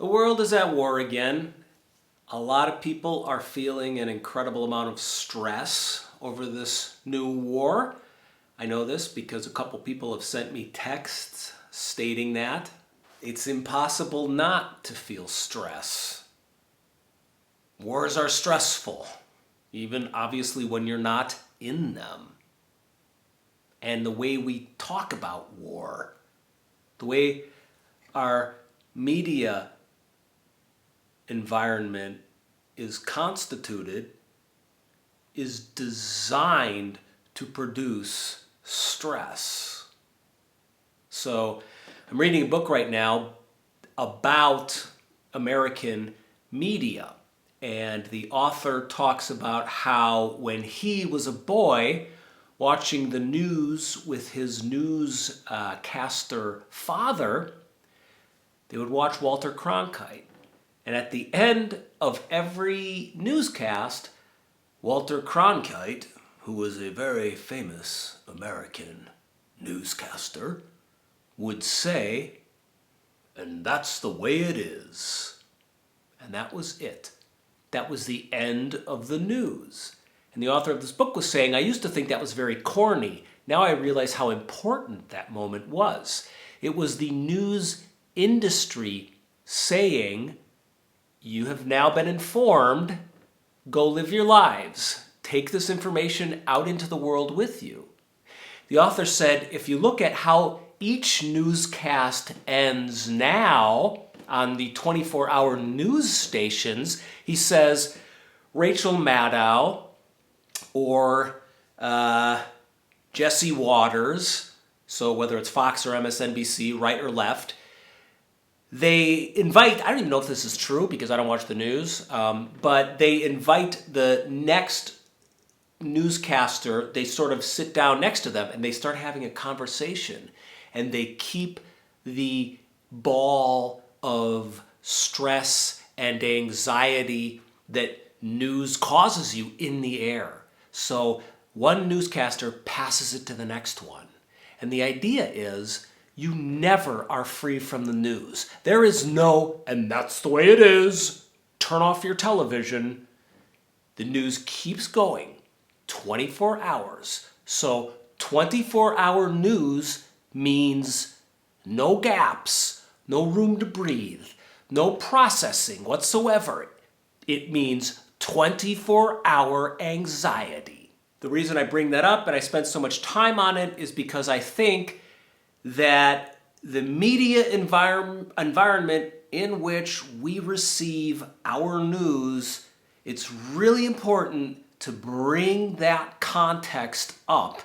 The world is at war again. A lot of people are feeling an incredible amount of stress over this new war. I know this because a couple people have sent me texts stating that. It's impossible not to feel stress. Wars are stressful, even obviously when you're not in them. And the way we talk about war, the way our media environment is constituted, is designed to produce stress. So I'm reading a book right now about American media, and the author talks about how when he was a boy watching the news with his newscaster father, they would watch Walter Cronkite. And at the end of every newscast, Walter Cronkite, who was a very famous American newscaster, would say, "And that's the way it is." And that was it. That was the end of the news. And the author of this book was saying, I used to think that was very corny. Now I realize how important that moment was. It was the news industry saying, you have now been informed, go live your lives. Take this information out into the world with you. The author said, if you look at how each newscast ends now on the 24-hour news stations, he says, Rachel Maddow or Jesse Waters, so whether it's Fox or MSNBC, right or left, they invite, I don't even know if this is true because I don't watch the news, but they invite the next newscaster, they sort of sit down next to them and they start having a conversation, and they keep the ball of stress and anxiety that news causes you in the air. So one newscaster passes it to the next one. And the idea is you never are free from the news. There is no, and that's the way it is, turn off your television. The news keeps going 24 hours. So 24-hour news means no gaps, no room to breathe, no processing whatsoever. It means 24-hour anxiety. The reason I bring that up and I spend so much time on it is because I think that the media environment in which we receive our news, it's really important to bring that context up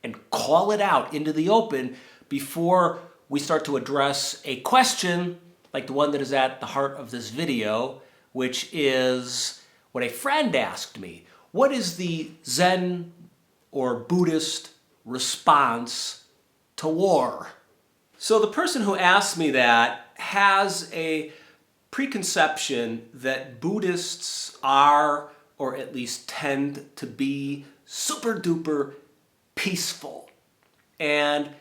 and call it out into the open before we start to address a question like the one that is at the heart of this video, which is what a friend asked me. What is the Zen or Buddhist response to war? So the person who asked me that has a preconception that Buddhists are, or at least tend to be, super duper peaceful. And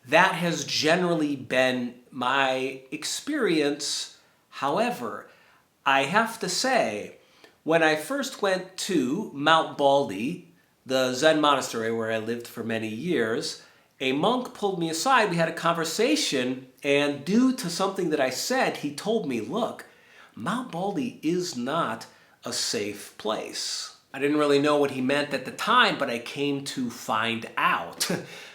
that has generally been my experience. However, I have to say, when I first went to Mount Baldy, the Zen monastery where I lived for many years, a monk pulled me aside, we had a conversation, and due to something that I said, he told me, look, Mount Baldy is not a safe place. I didn't really know what he meant at the time, but I came to find out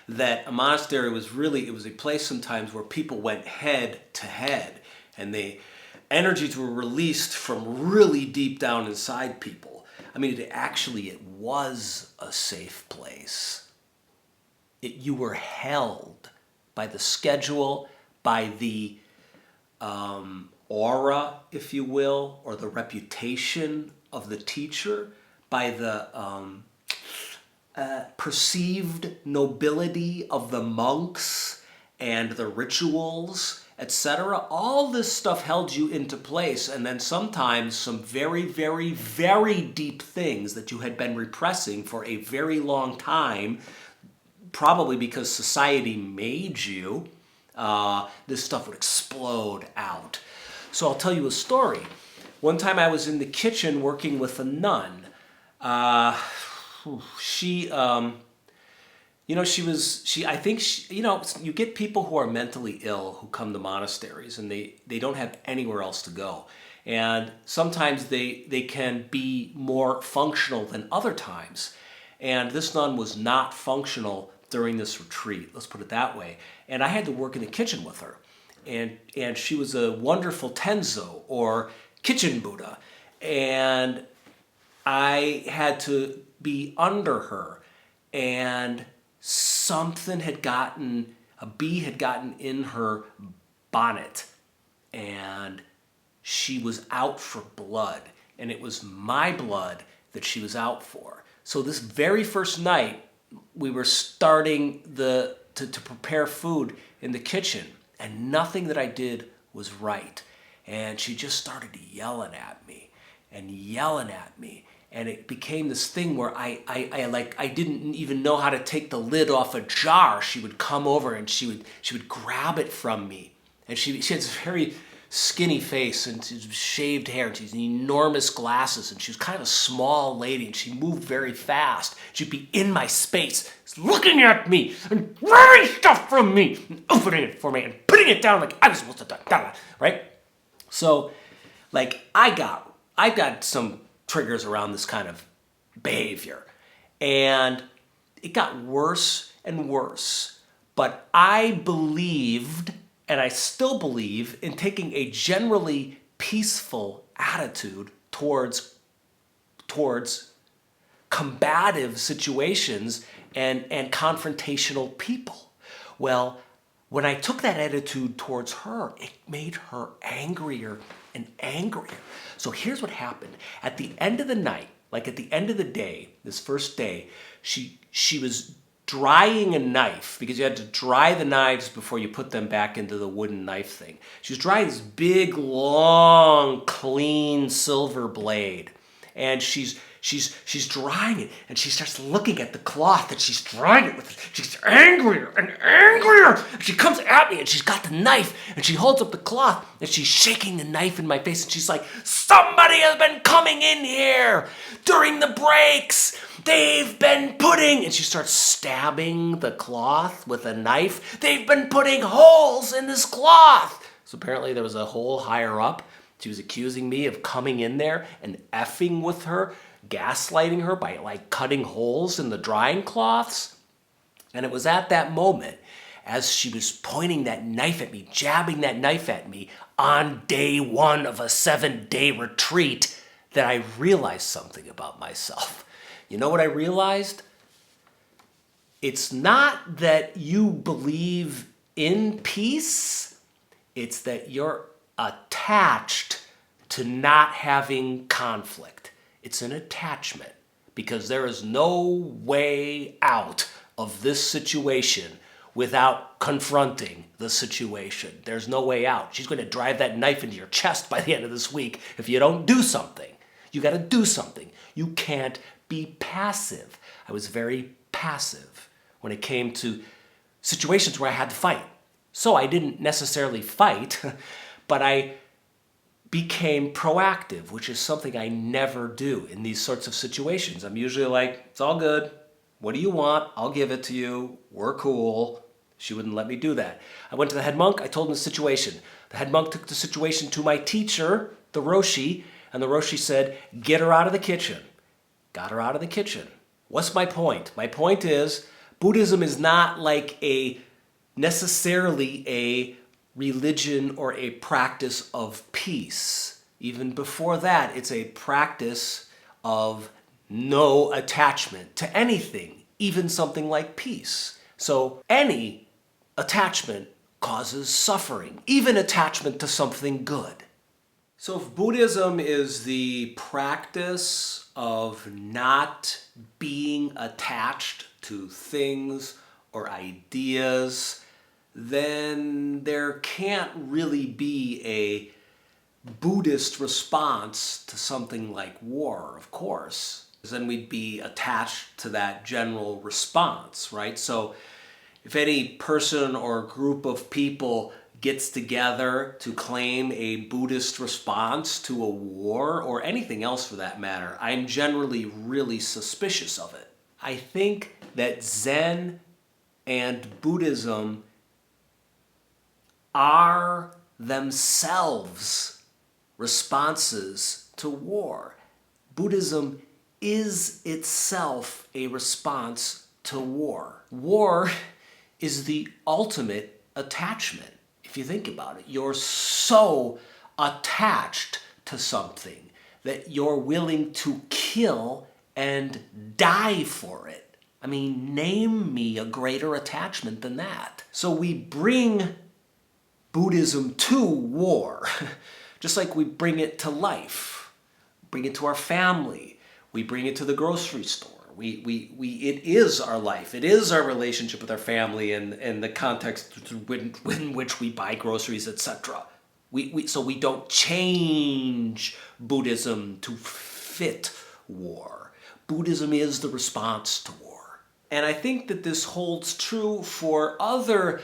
that a monastery was really, it was a place sometimes where people went head to head, and the energies were released from really deep down inside people. I mean, it was a safe place. You were held by the schedule, by the aura, if you will, or the reputation of the teacher, by the perceived nobility of the monks and the rituals, etc. All this stuff held you into place, and then sometimes some very, very, very deep things that you had been repressing for a very long time, probably because society made you, this stuff would explode out. So I'll tell you a story. One time I was in the kitchen working with a nun. She, I think, you get people who are mentally ill who come to monasteries and they don't have anywhere else to go. And sometimes they can be more functional than other times. And this nun was not functional during this retreat, let's put it that way. And I had to work in the kitchen with her. And she was a wonderful Tenzo, or kitchen Buddha. And I had to be under her. And a bee had gotten in her bonnet. And she was out for blood. And it was my blood that she was out for. So this very first night, we were starting to prepare food in the kitchen, and nothing that I did was right. And she just started yelling at me, and it became this thing where I didn't even know how to take the lid off a jar. She would come over and she would grab it from me, and she had this very skinny face and shaved hair, and she's enormous glasses, and she was kind of a small lady, and she moved very fast. She'd be in my space, looking at me and grabbing stuff from me and opening it for me and putting it down like I was supposed to do, right? So, like, I got some triggers around this kind of behavior, and it got worse and worse. But I believed, and I still believe, in taking a generally peaceful attitude towards combative situations and confrontational people. Well, when I took that attitude towards her, it made her angrier and angrier. So here's what happened. At the end of the night, like at the end of the day, this first day, she was drying a knife, because you had to dry the knives before you put them back into the wooden knife thing. She was drying this big, long, clean silver blade, and she's drying it, and she starts looking at the cloth that she's drying it with. She's angrier and angrier. She comes at me, and she's got the knife, and she holds up the cloth, and she's shaking the knife in my face, and she's like, "Somebody has been coming in here during the breaks. They've been putting," and she starts stabbing the cloth with a knife. "They've been putting holes in this cloth." So apparently there was a hole higher up. She was accusing me of coming in there and effing with her, gaslighting her by like cutting holes in the drying cloths. And it was at that moment, as she was pointing that knife at me, jabbing that knife at me on day 1 of a 7-day retreat, that I realized something about myself. You know what I realized? It's not that you believe in peace, it's that you're attached to not having conflict. It's an attachment, because there is no way out of this situation without confronting the situation. There's no way out. She's going to drive that knife into your chest by the end of this week if you don't do something. You got to do something. You can't be passive. I was very passive when it came to situations where I had to fight. So I didn't necessarily fight, but I became proactive, which is something I never do in these sorts of situations. I'm usually like, "It's all good. What do you want? I'll give it to you. We're cool." She wouldn't let me do that. I went to the head monk. I told him the situation. The head monk took the situation to my teacher, the Roshi, and the Roshi said, "Get her out of the kitchen." Got her out of the kitchen. What's my point? My point is, Buddhism is not like necessarily a religion or a practice of peace. Even before that, it's a practice of no attachment to anything, even something like peace. So any attachment causes suffering, even attachment to something good. So if Buddhism is the practice of not being attached to things or ideas, then there can't really be a Buddhist response to something like war, of course. Then we'd be attached to that general response, right? So if any person or group of people gets together to claim a Buddhist response to a war, or anything else for that matter, I'm generally really suspicious of it. I think that Zen and Buddhism are themselves responses to war. Buddhism is itself a response to war. War is the ultimate attachment. If you think about it, you're so attached to something that you're willing to kill and die for it. I mean, name me a greater attachment than that. So we bring Buddhism to war, just like we bring it to life, bring it to our family, we bring it to the grocery store. It is our life. It is our relationship with our family and the context in which we buy groceries, etc. So we don't change Buddhism to fit war. Buddhism is the response to war. And I think that this holds true for other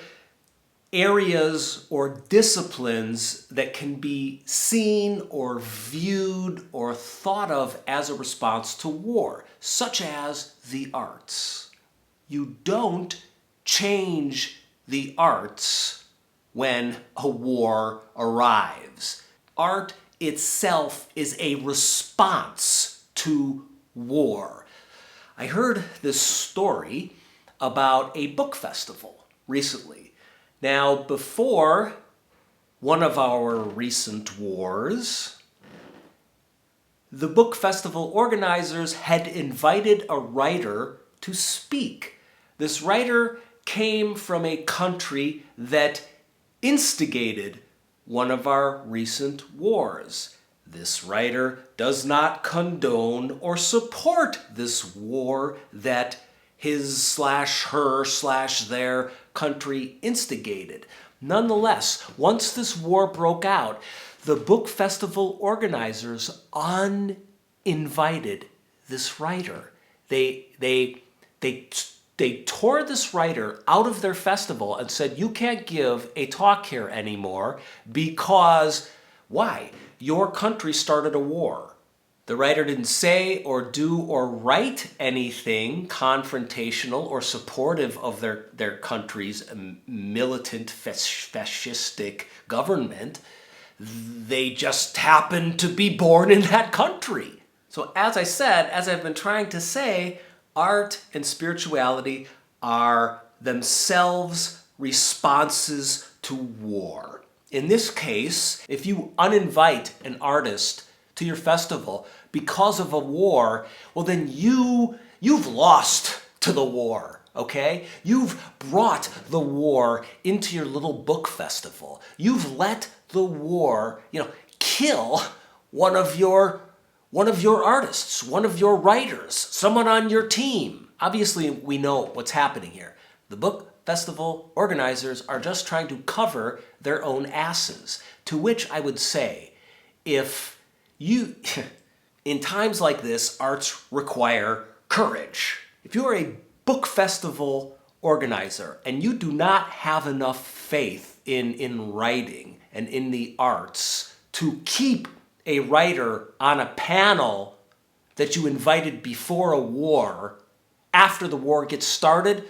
areas or disciplines that can be seen or viewed or thought of as a response to war, such as the arts. You don't change the arts when a war arrives. Art itself is a response to war. I heard this story about a book festival recently. Now, before one of our recent wars, the book festival organizers had invited a writer to speak. This writer came from a country that instigated one of our recent wars. This writer does not condone or support this war that his/her/their country instigated. Nonetheless, once this war broke out, the book festival organizers uninvited this writer. They tore this writer out of their festival and said, "You can't give a talk here anymore because, why? Your country started a war." The writer didn't say or do or write anything confrontational or supportive of their country's militant fascistic government. They just happened to be born in that country. So as I said, as I've been trying to say, art and spirituality are themselves responses to war. In this case, if you uninvite an artist to your festival because of a war, well then you've lost to the war, okay? You've brought the war into your little book festival. You've let the war, kill one of your artists, one of your writers, someone on your team. Obviously, we know what's happening here. The book festival organizers are just trying to cover their own asses, to which I would say, in times like this, arts require courage. If you are a book festival organizer and you do not have enough faith in writing and in the arts to keep a writer on a panel that you invited before a war, after the war gets started,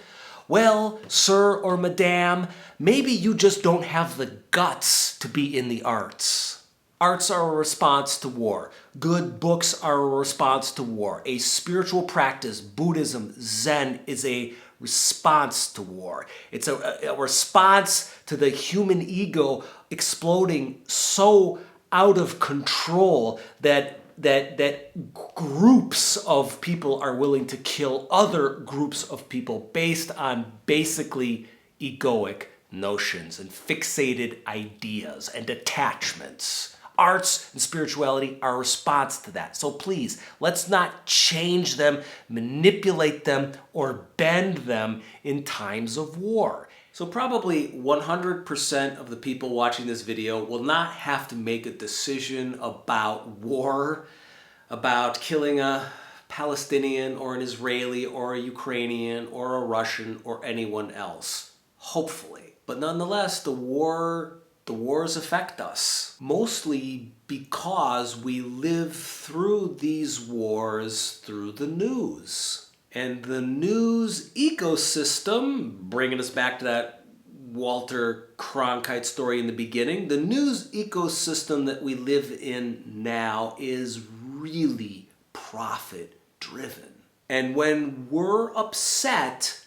well, sir or madame, maybe you just don't have the guts to be in the arts. Arts are a response to war. Good books are a response to war. A spiritual practice, Buddhism, Zen, is a response to war. It's a response to the human ego exploding so out of control that groups of people are willing to kill other groups of people based on basically egoic notions and fixated ideas and attachments. Arts and spirituality are a response to that. So please, let's not change them, manipulate them, or bend them in times of war. So probably 100% of the people watching this video will not have to make a decision about war, about killing a Palestinian or an Israeli or a Ukrainian or a Russian or anyone else. Hopefully. But nonetheless, the wars affect us, mostly because we live through these wars through the news. And the news ecosystem, bringing us back to that Walter Cronkite story in the beginning, the news ecosystem that we live in now is really profit driven. And when we're upset,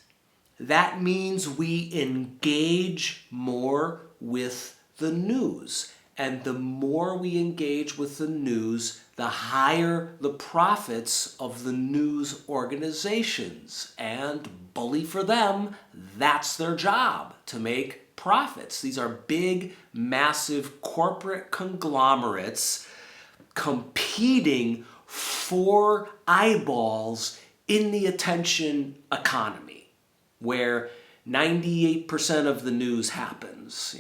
that means we engage more with the news. And the more we engage with the news, the higher the profits of the news organizations. And bully for them, that's their job, to make profits. These are big, massive corporate conglomerates competing for eyeballs in the attention economy, where 98% of the news happens,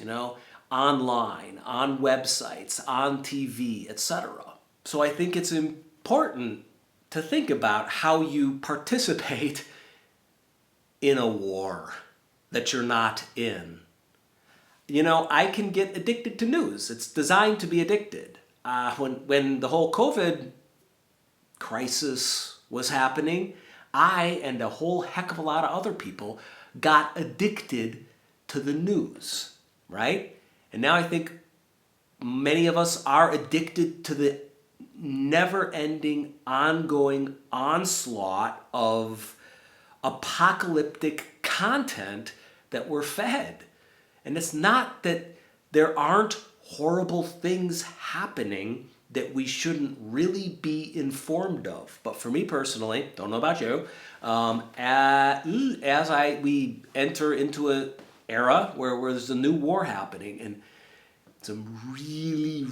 online, on websites, on TV, etc. So I think it's important to think about how you participate in a war that you're not in. I can get addicted to news. It's designed to be addicted. When the whole COVID crisis was happening, I and a whole heck of a lot of other people got addicted to the news, right? And now I think many of us are addicted to the never-ending, ongoing onslaught of apocalyptic content that we're fed. And it's not that there aren't horrible things happening that we shouldn't really be informed of. But for me personally, don't know about you, we enter into an era where there's a new war happening, and some really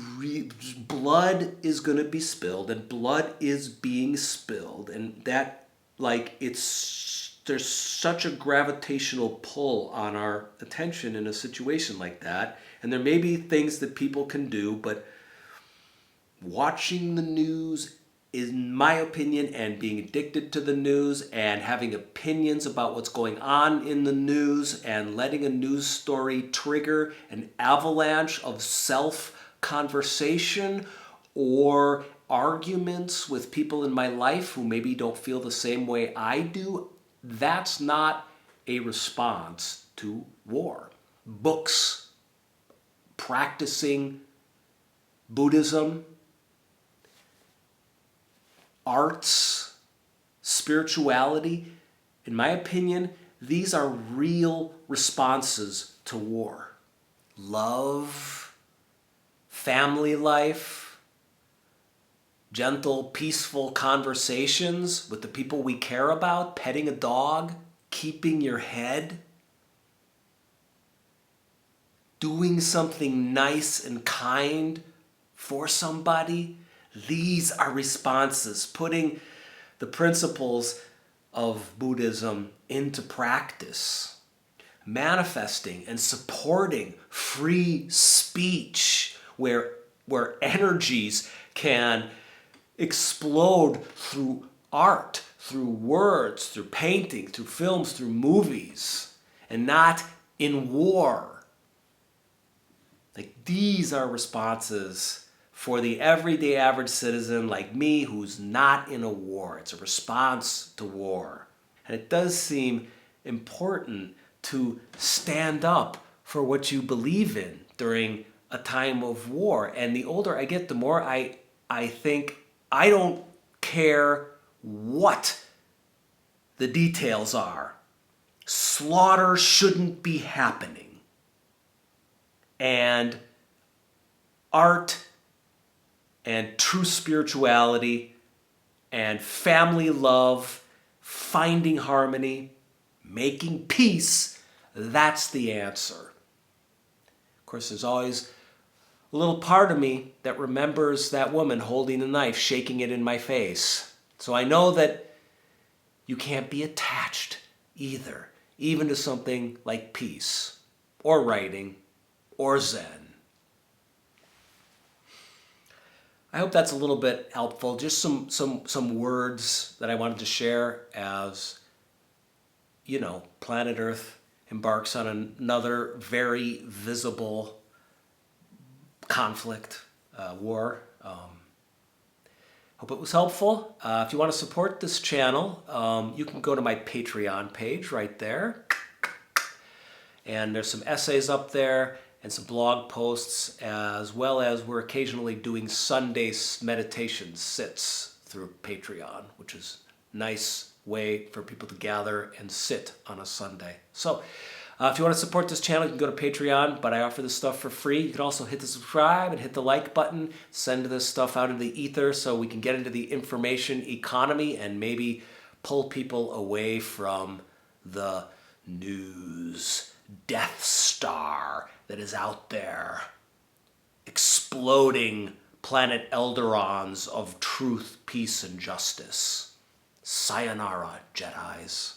blood is going to be spilled, and blood is being spilled, and that there's such a gravitational pull on our attention in a situation like that, and there may be things that people can do, but watching the news, in my opinion, and being addicted to the news and having opinions about what's going on in the news and letting a news story trigger an avalanche of self-conversation or arguments with people in my life who maybe don't feel the same way I do, that's not a response to war. Books, practicing Buddhism, arts, spirituality, in my opinion, these are real responses to war. Love, family life, gentle, peaceful conversations with the people we care about, petting a dog, keeping your head, doing something nice and kind for somebody. These are responses, putting the principles of Buddhism into practice, manifesting and supporting free speech where energies can explode through art, through words, through painting, through films, through movies, and not in war. These are responses for the everyday average citizen like me who's not in a war. It's a response to war. And it does seem important to stand up for what you believe in during a time of war. And the older I get, the more I think I don't care what the details are. Slaughter shouldn't be happening. And art and true spirituality and family love, finding harmony, making peace, that's the answer. Of course, there's always a little part of me that remembers that woman holding a knife, shaking it in my face. So I know that you can't be attached either, even to something like peace or writing or Zen. I hope that's a little bit helpful. Just some words that I wanted to share as, planet Earth embarks on another very visible conflict, war. Hope it was helpful. If you want to support this channel, you can go to my Patreon page right there. And there's some essays up there and some blog posts, as well as we're occasionally doing Sunday meditation sits through Patreon, which is a nice way for people to gather and sit on a Sunday. So if you want to support this channel, you can go to Patreon, but I offer this stuff for free. You can also hit the subscribe and hit the like button, send this stuff out into the ether so we can get into the information economy and maybe pull people away from the news Death Star that is out there exploding planet Elderons of truth, peace, and justice. Sayonara, Jedis.